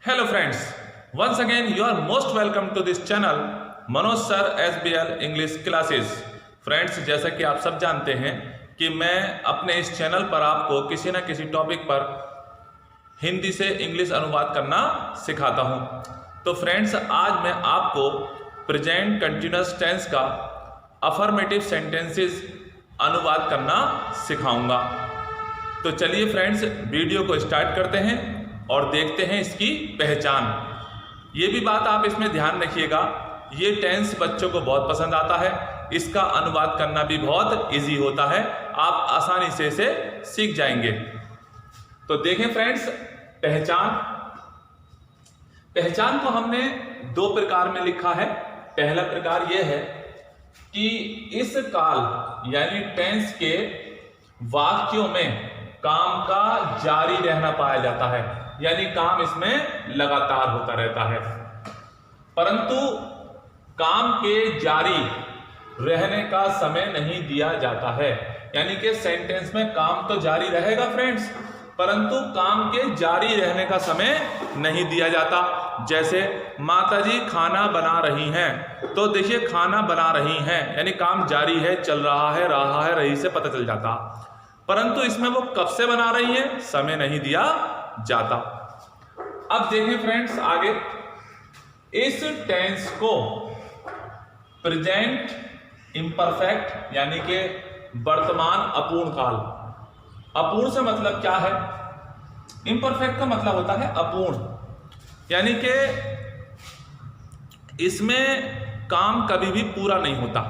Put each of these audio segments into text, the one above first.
Hello friends, once again you are most welcome to this channel Manoj sir SBL English classes. Friends, जैसा कि आप सब जानते हैं कि मैं अपने इस चैनल पर आपको किसी न किसी टॉपिक पर हिंदी से इंग्लिश अनुवाद करना सिखाता हूं। तो फ्रेंड्स, आज मैं आपको प्रेजेंट कंटिन्यूअस टेंस का अफर्मेटिव सेंटेंसेस अनुवाद करना सिखाऊंगा। तो चलिए फ्रेंड्स, वीडियो को स्टार्ट करते हैं और देखते हैं इसकी पहचान। ये भी बात आप इसमें ध्यान रखिएगा, ये टेंस बच्चों को बहुत पसंद आता है, इसका अनुवाद करना भी बहुत इजी होता है, आप आसानी से इसे सीख जाएंगे। तो देखें फ्रेंड्स, पहचान को हमने दो प्रकार में लिखा है। पहला प्रकार यह है कि इस काल यानी टेंस के वाक्यों में काम का जारी रहना पाया जाता है, यानी काम इसमें लगातार होता रहता है, परंतु काम के जारी रहने का समय नहीं दिया जाता है। यानी कि सेंटेंस में काम तो जारी रहेगा फ्रेंड्स, परंतु काम के जारी रहने का समय नहीं दिया जाता। जैसे माताजी खाना बना रही हैं, तो देखिए खाना बना रही हैं यानी काम जारी है, चल रहा है, रही से पता चल जाता, परंतु इसमें वो कब से बना रही है समय नहीं दिया जाता। अब देखें फ्रेंड्स आगे, इस टेंस को प्रेजेंट इम्परफेक्ट यानी कि वर्तमान अपूर्ण काल। अपूर्ण से मतलब क्या है? इम्परफेक्ट का मतलब होता है अपूर्ण, यानी कि इसमें काम कभी भी पूरा नहीं होता,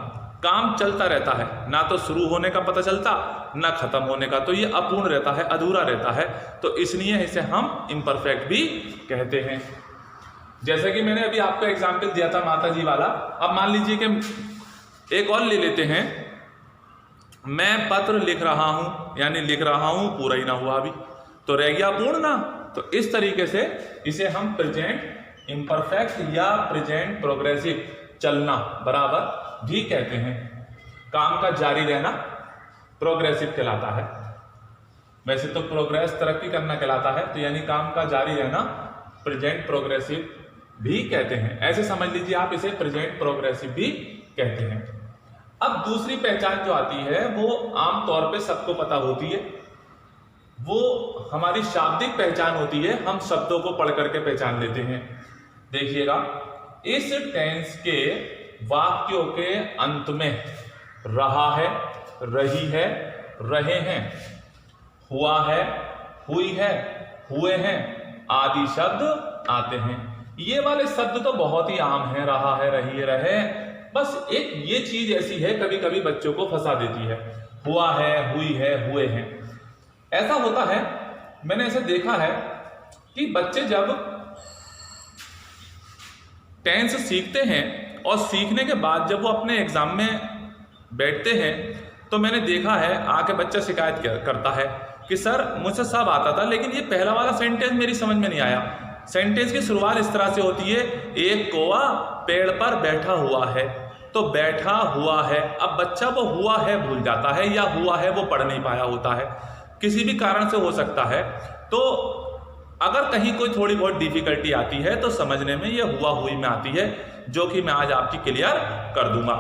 काम चलता रहता है, ना तो शुरू होने का पता चलता ना खत्म होने का, तो ये अपूर्ण रहता है, अधूरा रहता है, तो इसलिए इसे हम इम्परफेक्ट भी कहते हैं। जैसे कि मैंने अभी आपको एग्जाम्पल दिया था माताजी वाला। अब मान लीजिए कि एक और ले लेते हैं, मैं पत्र लिख रहा हूं, यानी लिख रहा हूं पूरा ही ना हुआ अभी, तो रह गया पूर्ण ना। तो इस तरीके से इसे हम प्रेजेंट इम्परफेक्ट या प्रेजेंट प्रोग्रेसिव चलना बराबर भी कहते हैं। काम का जारी रहना प्रोग्रेसिव कहलाता है, वैसे तो प्रोग्रेस तरक्की करना कहलाता है, तो यानी काम का जारी रहना प्रेजेंट प्रोग्रेसिव भी कहते हैं। ऐसे समझ लीजिए आप, इसे प्रेजेंट प्रोग्रेसिव भी कहते हैं। अब दूसरी पहचान जो आती है वो आमतौर पे सबको पता होती है, वो हमारी शाब्दिक पहचान होती है, हम शब्दों को पढ़ करके पहचान लेते हैं। देखिएगा, इस टेंस के वाक्यों के अंत में रहा है, रही है, रहे हैं, हुआ है, हुई है, हुए हैं आदि शब्द आते हैं। ये वाले शब्द तो बहुत ही आम हैं, रहा है, रही है, रहे। बस एक ये चीज ऐसी है, कभी कभी बच्चों को फंसा देती है, हुआ है, हुई है, हुए हैं। ऐसा होता है, मैंने ऐसे देखा है कि बच्चे जब टेंस सीखते हैं और सीखने के बाद जब वो अपने एग्जाम में बैठते हैं, तो मैंने देखा है आके बच्चा शिकायत करता है कि सर मुझसे सब आता था, लेकिन ये पहला वाला सेंटेंस मेरी समझ में नहीं आया। सेंटेंस की शुरुआत इस तरह से होती है, एक कौवा पेड़ पर बैठा हुआ है, तो बैठा हुआ है। अब बच्चा वो हुआ है भूल जाता है, या हुआ है वो पढ़ नहीं पाया होता है, किसी भी कारण से हो सकता है। तो अगर कहीं कोई थोड़ी बहुत डिफिकल्टी आती है तो समझने में ये हुआ हुई में आती है, जो कि मैं आज आपकी क्लियर कर दूंगा।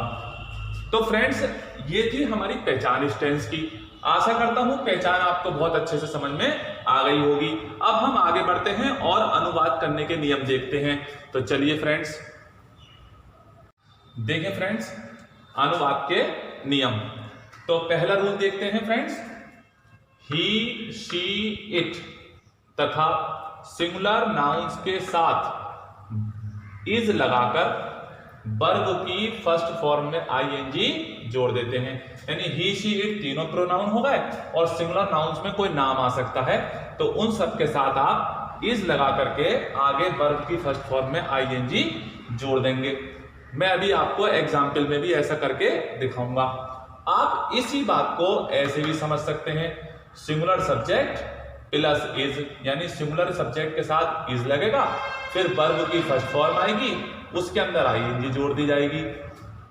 तो फ्रेंड्स, ये थी हमारी पहचान इस टेंस की। आशा करता हूं पहचान आपको बहुत अच्छे से समझ में आ गई होगी। अब हम आगे बढ़ते हैं और अनुवाद करने के नियम देखते हैं। तो चलिए फ्रेंड्स, देखें फ्रेंड्स अनुवाद के नियम। तो पहला रूल देखते हैं फ्रेंड्स, ही, शी, इट तथा सिंगुलर नाउन्स के साथ इज लगाकर वर्ब की फर्स्ट फॉर्म में आईएनजी जोड़ देते हैं। यानी ही, शी, इट तीनों प्रोनाउन हो गए और सिंगुलर नाउन्स में कोई नाम आ सकता है, तो उन सब के साथ आप इज लगा करके आगे वर्ब की फर्स्ट फॉर्म में आईएनजी जोड़ देंगे। मैं अभी आपको एग्जाम्पल में भी ऐसा करके दिखाऊंगा। आप इसी बात को ऐसे भी समझ सकते हैं, सिंगुलर सब्जेक्ट प्लस इज, यानी सिंगुलर सब्जेक्ट के साथ इज लगेगा, फिर वर्ब की फर्स्ट फॉर्म आएगी, उसके अंदर आईएनजी जोड़ दी जाएगी,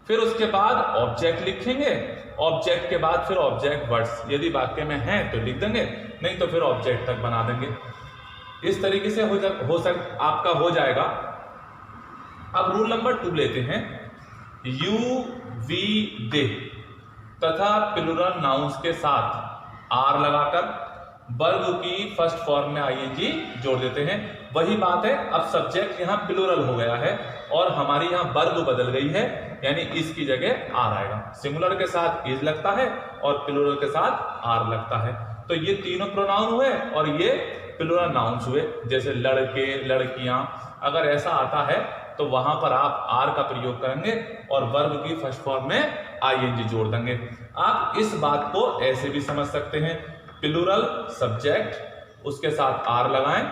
फिर उसके बाद ऑब्जेक्ट लिखेंगे, ऑब्जेक्ट के बाद फिर ऑब्जेक्ट वर्ड्स, यदि वाक्य में है तो लिख देंगे, नहीं तो फिर ऑब्जेक्ट तक बना देंगे। इस तरीके से आपका हो जाएगा। अब रूल नंबर 2 लेते हैं। यू वी दे तथा प्लूरल नाउन्स के साथ आर लगाकर वर्ब की फर्स्ट फॉर्म में आईएनजी जोड़ देते हैं। वही बात है, अब सब्जेक्ट यहाँ प्लूरल हो गया है और हमारी यहाँ वर्ब बदल गई है, यानी इसकी जगह आर आएगा। सिंगुलर के साथ इज लगता है और प्लूरल के साथ आर लगता है। तो ये तीनों प्रोनाउन हुए और ये प्लूरल नाउन्स हुए। जैसे लड़के, लड़कियां, अगर ऐसा आता है तो वहां पर आप आर का प्रयोग करेंगे और वर्ब की फर्स्ट फॉर्म में आईएनजी जोड़ देंगे। आप इस बात को ऐसे भी समझ सकते हैं, प्लूरल सब्जेक्ट उसके साथ आर लगाएं,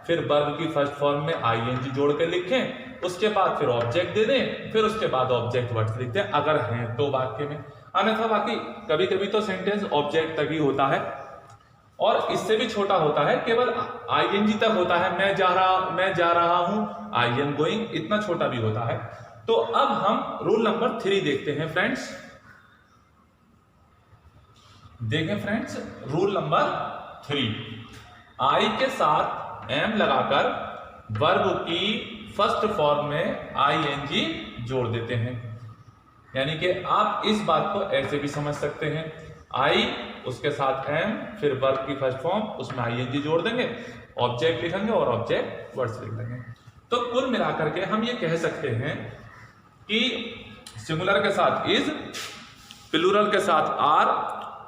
फिर वर्ब की फर्स्ट फॉर्म में आईएनजी जोड़ के लिखें, उसके बाद फिर ऑब्जेक्ट दे दें, फिर उसके बाद ऑब्जेक्ट वर्ड्स लिख दें अगर हैं तो वाक्य में। अन्यथा बाकी कभी कभी तो सेंटेंस ऑब्जेक्ट तक ही होता है और इससे भी छोटा होता है, केवल आईएनजी तक होता है। मैं जा रहा हूं, आई एम गोइंग, इतना छोटा भी होता है। तो अब हम रूल नंबर 3 देखते हैं फ्रेंड्स। देखें फ्रेंड्स, रूल नंबर 3, आई के साथ एम लगाकर वर्ब की फर्स्ट फॉर्म में आईएनजी जोड़ देते हैं। यानी कि आप इस बात को ऐसे भी समझ सकते हैं, आई उसके साथ एम, फिर वर्ब की फर्स्ट फॉर्म, उसमें आईएनजी जोड़ देंगे, ऑब्जेक्ट लिखेंगे और ऑब्जेक्ट वर्ड्स लिख देंगे। तो कुल मिलाकर के हम ये कह सकते हैं कि सिंगुलर के साथ इज, प्लूरल के साथ आर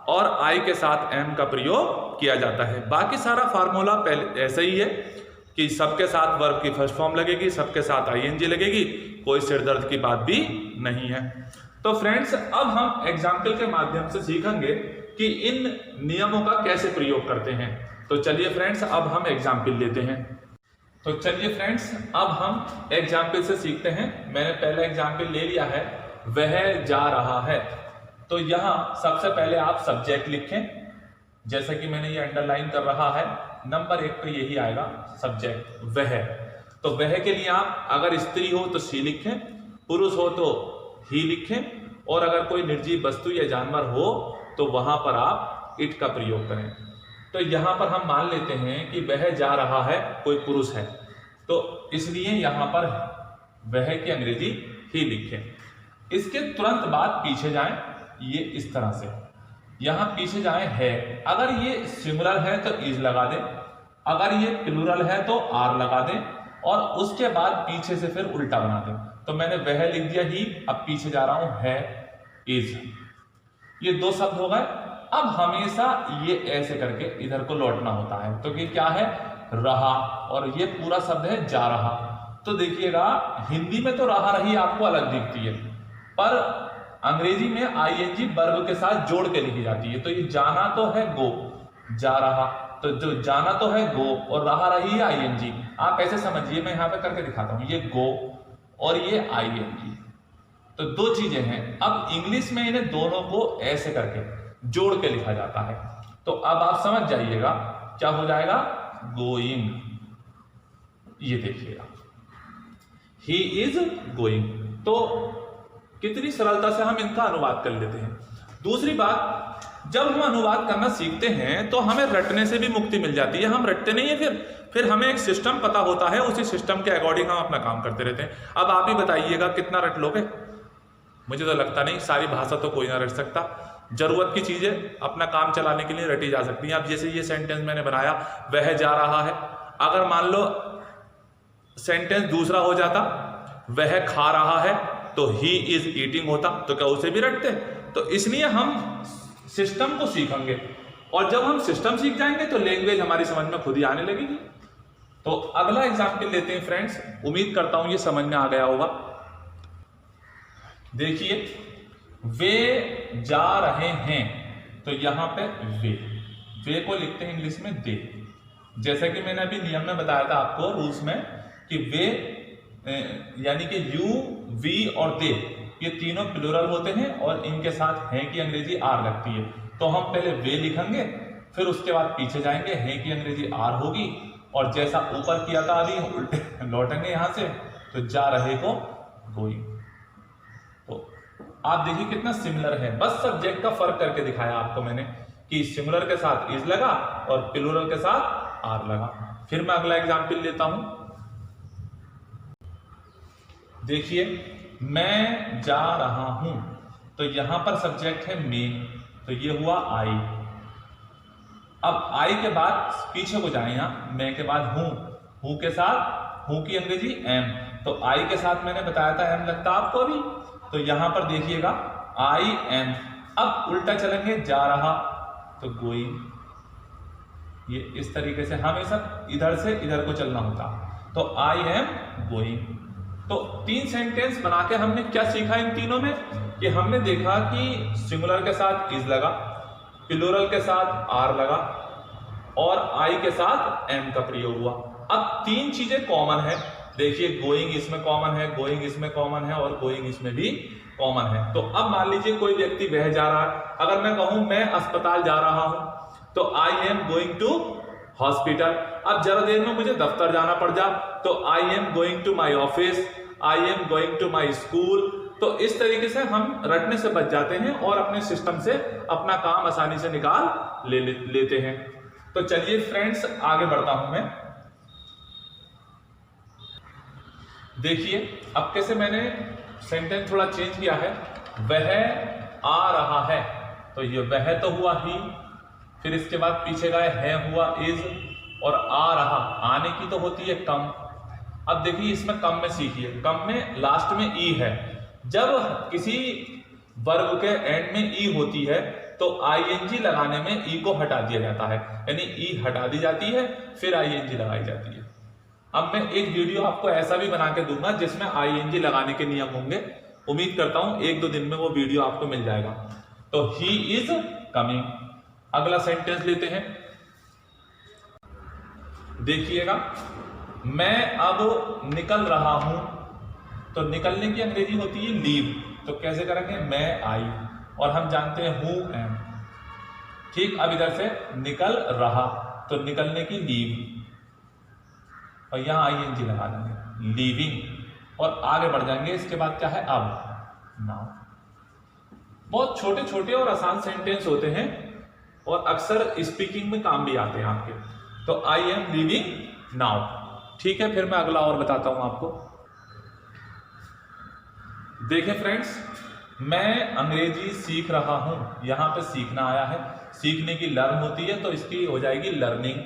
और आई के साथ एम का प्रयोग किया जाता है। बाकी सारा फार्मूला पहले ऐसा ही है कि सबके साथ वर्ब की फर्स्ट फॉर्म लगेगी, सबके साथ आईएनजी लगेगी, कोई सिरदर्द की बात भी नहीं है। तो फ्रेंड्स, अब हम एग्जाम्पल के माध्यम से सीखेंगे कि इन नियमों का कैसे प्रयोग करते हैं। तो चलिए फ्रेंड्स, अब हम एग्जाम्पल लेते हैं। तो चलिए फ्रेंड्स, अब हम एग्जाम्पल से सीखते हैं। मैंने पहला एग्जाम्पल ले लिया है, वह जा रहा है। तो यहां सबसे पहले आप सब्जेक्ट लिखें, जैसा कि मैंने ये अंडरलाइन कर रहा है। नंबर 1 पे यही आएगा सब्जेक्ट, वह। तो वह के लिए आप अगर स्त्री हो तो सी लिखें, पुरुष हो तो ही लिखें, और अगर कोई निर्जीव वस्तु या जानवर हो तो वहां पर आप इट का प्रयोग करें। तो यहां पर हम मान लेते हैं कि वह जा रहा है, कोई पुरुष है, तो इसलिए यहां पर वह की अंग्रेजी ही लिखें। इसके तुरंत बाद पीछे जाएं, ये इस तरह से यहां पीछे जाएं है। अगर ये सिंगुलर है तो इज लगा दें, अगर ये प्लूरल है तो आर लगा दें, और उसके बाद पीछे से फिर उल्टा बना दें। तो मैंने वह लिख दिया ही, अब पीछे जा रहा हूं है, इज। ये 2 शब्द हो गए। अब हमेशा ये ऐसे करके इधर को लौटना होता है। तो ये क्या है, रहा, और ये पूरा शब्द है जा रहा। तो देखिएगा, हिंदी में तो रहा रही आपको अलग दिखती है, पर अंग्रेजी में आईएनजी वर्ब के साथ जोड़ के लिखी जाती है। तो ये जाना तो है गो, जा रहा, तो जो जाना तो है गो और रहा रही है आईएनजी। आप ऐसे समझिए, मैं यहां पे करके दिखाता हूं, ये गो और ये आईएनजी, तो 2 चीजें हैं। अब इंग्लिश में इन्हें दोनों को ऐसे करके जोड़ के लिखा जाता है। तो अब आप समझ जाइएगा क्या हो जाएगा, गोइंग। ये देखिएगा, ही इज गोइंग। तो कितनी सरलता से हम इनका अनुवाद कर लेते हैं। दूसरी बात, जब हम अनुवाद करना सीखते हैं तो हमें रटने से भी मुक्ति मिल जाती है। हम रटते नहीं है, फिर हमें एक सिस्टम पता होता है, उसी सिस्टम के अकॉर्डिंग हम अपना काम करते रहते हैं। अब आप ही बताइएगा कितना रट लोगे। मुझे तो लगता नहीं, सारी भाषा तो कोई ना रट सकता। जरूरत की चीजें अपना काम चलाने के लिए रटी जा सकती हैं। अब जैसे ये सेंटेंस मैंने बनाया, वह जा रहा है, अगर मान लो सेंटेंस दूसरा हो जाता, वह खा रहा है, तो ही इज ईटिंग होता, तो क्या उसे भी रटते। तो इसलिए हम सिस्टम को सीखेंगे, और जब हम सिस्टम सीख जाएंगे तो लैंग्वेज हमारी समझ में खुद ही आने लगेगी। तो अगला एग्जाम्पल लेते हैं फ्रेंड्स, उम्मीद करता हूं ये समझ में आ गया होगा। देखिए, वे जा रहे हैं, तो यहां पे वे को लिखते हैं इंग्लिश में दे। जैसा कि मैंने अभी नियम में बताया था आपको, रूल्स में, कि वे यानी कि यू, वी और दे, ये तीनों प्लूरल होते हैं और इनके साथ हैं की अंग्रेजी आर लगती है। तो हम पहले वे लिखेंगे, फिर उसके बाद पीछे जाएंगे, हैं की अंग्रेजी आर होगी, और जैसा ऊपर किया था अभी उल्टे लौटेंगे यहां से, तो जा रहे को गोइंग। तो आप देखिए कितना सिमिलर है, बस सब्जेक्ट का फर्क करके दिखाया आपको मैंने कि सिमिलर के साथ इज लगा और प्लूरल के साथ आर लगा। फिर मैं अगला एग्जाम्पल लेता हूं। देखिए, मैं जा रहा हूं, तो यहां पर सब्जेक्ट है मे, तो ये हुआ आई। अब आई के बाद पीछे को जाए, यहां मैं के बाद हूं के साथ हूं की अंग्रेजी एम, तो आई के साथ मैंने बताया था एम लगता आपको अभी, तो यहां पर देखिएगा आई एम। अब उल्टा चलेंगे, जा रहा तो गोइंग, ये इस तरीके से हमेशा इधर से इधर को चलना होता, तो आई एम गोइंग। तो 3 सेंटेंस बना के हमने क्या सीखा इन तीनों में, कि हमने देखा कि सिंगुलर के साथ इज लगा, प्लूरल के साथ आर लगा, और आई के साथ एम का प्रयोग हुआ। अब 3 चीजें कॉमन है, देखिए गोइंग इसमें कॉमन है, गोइंग इसमें कॉमन है, और गोइंग इसमें भी कॉमन है। तो अब मान लीजिए कोई व्यक्ति वह जा रहा है, अगर मैं कहूं मैं अस्पताल जा रहा हूं, तो I am going to hospital. अब जरा देर में मुझे दफ्तर जाना पड़ जा, तो I am going to my office, I am going to my school. तो इस तरीके से हम रटने से बच जाते हैं और अपने सिस्टम से अपना काम आसानी से निकाल लेते हैं। तो चलिए फ्रेंड्स, आगे बढ़ता हूं मैं। देखिए अब कैसे मैंने सेंटेंस थोड़ा चेंज किया है। वह आ रहा है, तो ये वह तो हुआ ही, फिर इसके बाद पीछे का है हुआ इज, और आ रहा आने की तो होती है कम। अब देखिए इसमें कम में सीखिए, कम में लास्ट में ई है। जब किसी वर्ब के एंड में ई होती है तो आईएनजी लगाने में ई को हटा दिया जाता है, यानी ई हटा दी जाती है, फिर आईएनजी लगाई जाती है। अब मैं एक वीडियो आपको ऐसा भी बना के दूंगा जिसमें आईएनजी लगाने के नियम होंगे। उम्मीद करता हूं 1-2 दिन में वो वीडियो आपको मिल जाएगा। तो ही इज कमिंग। अगला सेंटेंस लेते हैं, देखिएगा, मैं अब निकल रहा हूं, तो निकलने की अंग्रेजी होती है लीव, तो कैसे करेंगे, मैं आई, और हम जानते हैं हु एम। ठीक, अब इधर से निकल रहा, तो निकलने की लीव, और यहां आईएनजी लगा देंगे, लीविंग, और आगे बढ़ जाएंगे। इसके बाद क्या है, अब, नाउ। बहुत छोटे छोटे और आसान सेंटेंस होते हैं और अक्सर स्पीकिंग में काम भी आते हैं आपके। तो आई एम लीविंग नाउ। ठीक है, फिर मैं अगला और बताता हूं आपको। देखिए फ्रेंड्स, मैं अंग्रेजी सीख रहा हूं, यहां पे सीखना आया है, सीखने की लर्न होती है तो इसकी हो जाएगी लर्निंग।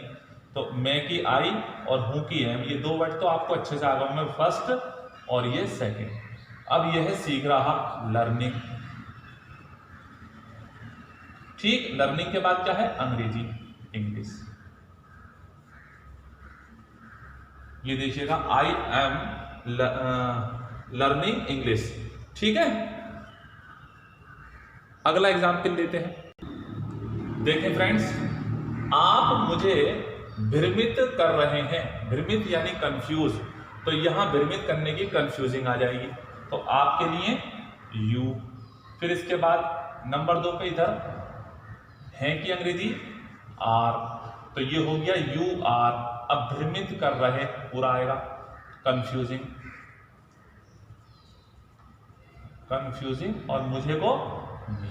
तो मैं की आई और हूं की एम, ये 2 वर्ड तो आपको अच्छे से आ गए, मैं फर्स्ट और ये सेकंड। अब यह है सीख रहा, लर्निंग। ठीक, लर्निंग के बाद क्या है, अंग्रेजी, इंग्लिश। ये देखिएगा, आई एम लर्निंग इंग्लिश। ठीक है, अगला एग्जाम्पल लेते हैं। देखें फ्रेंड्स, आप मुझे भ्रमित कर रहे हैं, भ्रमित यानी कंफ्यूज, तो यहां भ्रमित करने की कंफ्यूजिंग आ जाएगी, तो आपके लिए यू। फिर इसके बाद नंबर 2 पे इधर है की अंग्रेजी आर, तो ये हो गया यू आर। अब भ्रमित कर रहे पूरा आएगा, कंफ्यूजिंग, कंफ्यूजिंग, और मुझे को मी।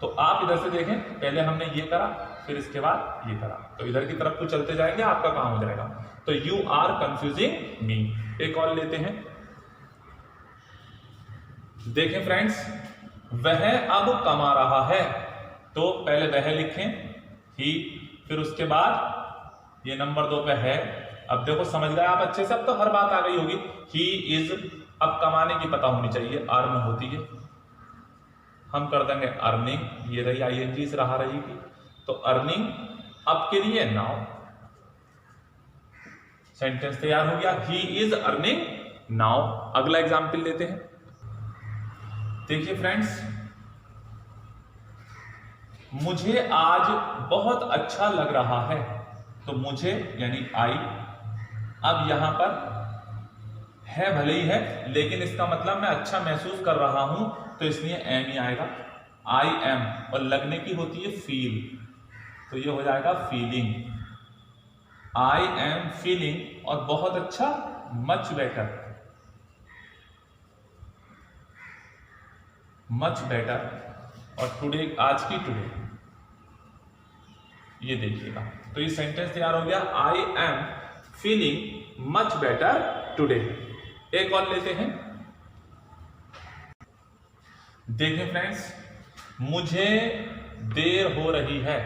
तो आप इधर से देखें, पहले हमने ये करा, फिर इसके बाद ये करा, तो इधर की तरफ को चलते जाएंगे, आपका काम हो जाएगा। तो यू आर कंफ्यूजिंग मी। एक और लेते हैं, देखें फ्रेंड्स, वह अब कमा रहा है, तो पहले वह लिखें ही, फिर उसके बाद ये नंबर 2 पे है। अब देखो समझ गए आप अच्छे से, अब तो हर बात आ गई होगी। ही इज, अब कमाने की पता होनी चाहिए, अर्न होती है, हम कर देंगे अर्निंग, ये रही आईएनजी से रहा रहेगी, तो अर्निंग। अब के लिए नाउ, सेंटेंस तैयार हो गया, ही इज अर्निंग नाउ। अगला एग्जाम्पल लेते हैं। देखिए फ्रेंड्स, मुझे आज बहुत अच्छा लग रहा है, तो मुझे यानी आई। अब यहां पर है भले ही है, लेकिन इसका मतलब मैं अच्छा महसूस कर रहा हूं, तो इसलिए एम ही आएगा, आई एम, और लगने की होती है फील, तो ये हो जाएगा फीलिंग, आई एम फीलिंग। और बहुत अच्छा, मच बेटर, मच बेटर, और टुडे, आज की टुडे। ये देखिएगा, तो ये सेंटेंस तैयार हो गया, I am feeling much better today. एक और लेते हैं, देखें फ्रेंड्स, मुझे देर हो रही है,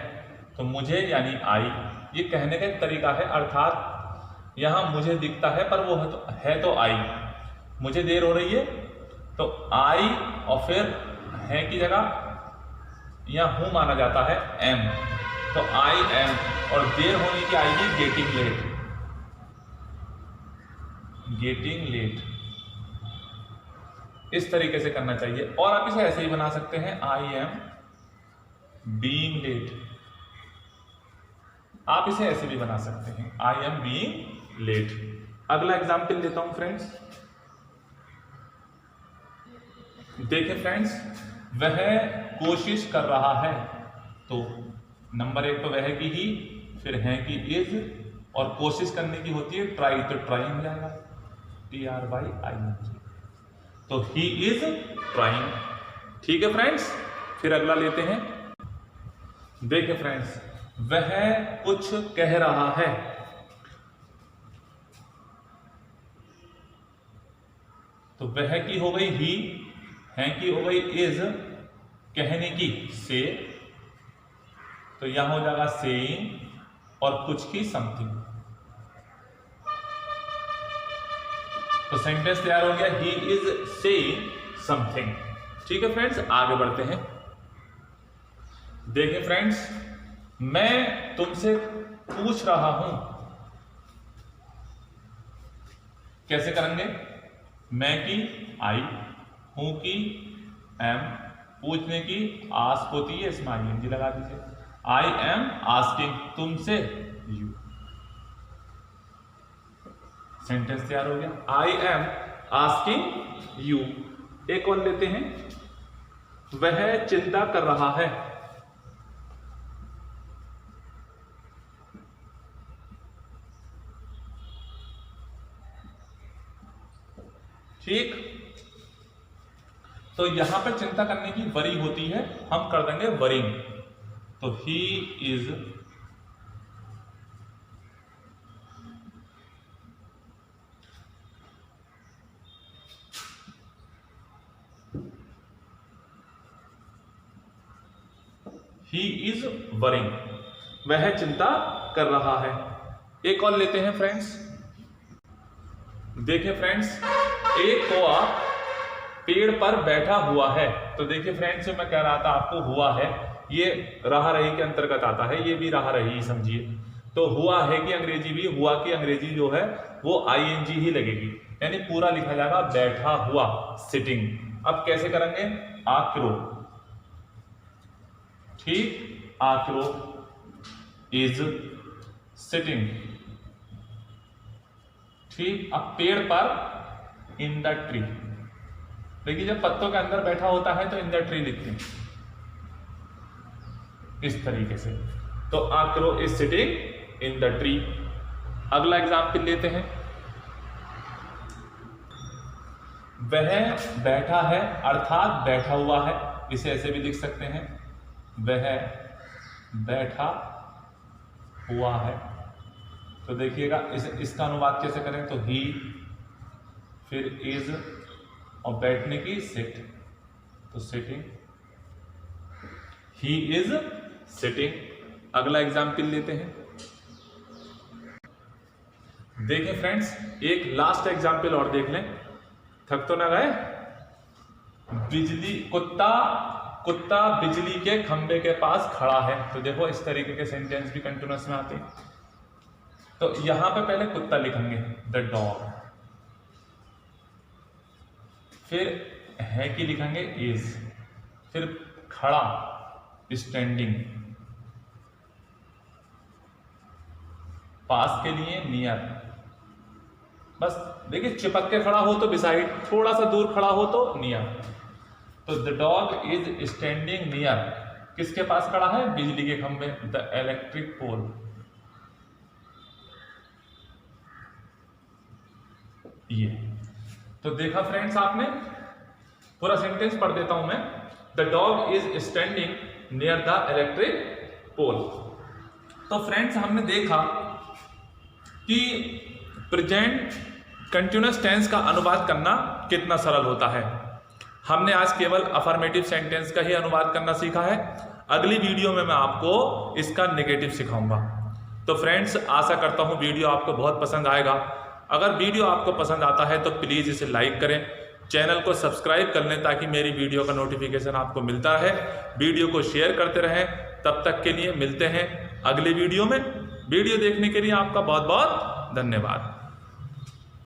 तो मुझे यानी आई, ये कहने का एक तरीका है, अर्थात यहां मुझे दिखता है पर वो है तो आई, मुझे देर हो रही है तो आई और फिर है की जगह या हूं माना जाता है एम, तो आई एम, और देर होने की आएगी गेटिंग लेट, गेटिंग लेट, इस तरीके से करना चाहिए। और आप इसे ऐसे ही बना सकते हैं, आई एम बीइंग लेट, आप इसे ऐसे भी बना सकते हैं, आई एम बीइंग लेट। अगला एग्जाम्पल लेता हूं फ्रेंड्स, देखिए फ्रेंड्स, वह कोशिश कर रहा है, तो नंबर एक तो वह की ही, फिर है की इज, और कोशिश करने की होती है ट्राई, तो ट्राई हो जाएगा TRYING, तो ही इज ट्राइंग। ठीक है फ्रेंड्स, फिर अगला लेते हैं, देखिए फ्रेंड्स, वह कुछ कह रहा है, तो वह की हो गई ही, है की हो गई इज, कहने की से, तो यहां हो जाएगा सेइंग, और कुछ की समथिंग, तो सेंटेंस तैयार हो गया, ही इज सेइंग समथिंग। ठीक है फ्रेंड्स, आगे बढ़ते हैं, देखिए फ्रेंड्स, मैं तुमसे पूछ रहा हूं, कैसे करेंगे, मैं की आई, हूं की एम, पूछने की आस्क होती है, इसमें ING लगा दीजिए, आई एम आस्किंग तुमसे यू, सेंटेंस तैयार हो गया, आई एम आस्किंग यू। एक और लेते हैं, वह चिंता कर रहा है, ठीक, तो यहां पर चिंता करने की वरी होती है, हम कर देंगे वरिंग, तो ही इज वरिंग, वह चिंता कर रहा है। एक और लेते हैं फ्रेंड्स, देखिए फ्रेंड्स, एक कौआ पेड़ पर बैठा हुआ है, तो देखिए फ्रेंड्स, मैं कह रहा था आपको हुआ है, ये रहा रही के अंतर्गत आता है, ये भी रहा रही समझिए, तो हुआ है कि अंग्रेजी भी, हुआ की अंग्रेजी जो है वो ING ही लगेगी, यानी पूरा लिखा जाएगा बैठा हुआ, सिटिंग। अब कैसे करेंगे, आक्रो, ठीक, आक्रो इज सिटिंग, ठीक। अब पेड़ पर इन द ट्री, देखिए जब पत्तों के अंदर बैठा होता है तो इन द ट्री लिखते हैं इस तरीके से, तो a crow is sitting in the tree. अगला एग्जाम्पल लेते हैं, वह बैठा है अर्थात बैठा हुआ है, इसे ऐसे भी लिख सकते हैं, वह बैठा हुआ है, तो देखिएगा इसका अनुवाद कैसे करें, तो ही, फिर इज, और बैठने की सिट, तो सिटिंग, ही इज सिटिंग। अगला एग्जाम्पल लेते हैं, देखें फ्रेंड्स, एक लास्ट एग्जाम्पल और देख लें, थक तो ना गए। बिजली, कुत्ता बिजली के खंभे के पास खड़ा है, तो देखो इस तरीके के सेंटेंस भी कंटिन्यूअस में आते हैं, तो यहां पे पहले कुत्ता लिखेंगे, द डॉग, फिर है कि लिखेंगे इज, फिर खड़ा, स्टैंडिंग, पास के लिए नियर, बस देखिए चिपक के खड़ा हो तो बिसाइड, थोड़ा सा दूर खड़ा हो तो नियर, तो the dog is standing near, किसके पास खड़ा है, बिजली के खंभे, द इलेक्ट्रिक पोल। ये तो देखा फ्रेंड्स आपने, पूरा सेंटेंस पढ़ देता हूं मैं, the dog is standing near the electric pole. तो फ्रेंड्स हमने देखा कि प्रेजेंट कंटिन्यूअस टेंस का अनुवाद करना कितना सरल होता है। हमने आज केवल अफर्मेटिव सेंटेंस का ही अनुवाद करना सीखा है। अगली वीडियो में मैं आपको इसका नेगेटिव सिखाऊंगा। तो फ्रेंड्स आशा करता हूँ वीडियो आपको बहुत पसंद आएगा। अगर वीडियो आपको पसंद आता है तो प्लीज़ इसे लाइक करें, चैनल को सब्सक्राइब कर लें ताकि मेरी वीडियो का नोटिफिकेशन आपको मिलता रहे। वीडियो को शेयर करते रहें। तब तक के लिए मिलते हैं अगली वीडियो में। वीडियो देखने के लिए आपका बहुत बहुत धन्यवाद।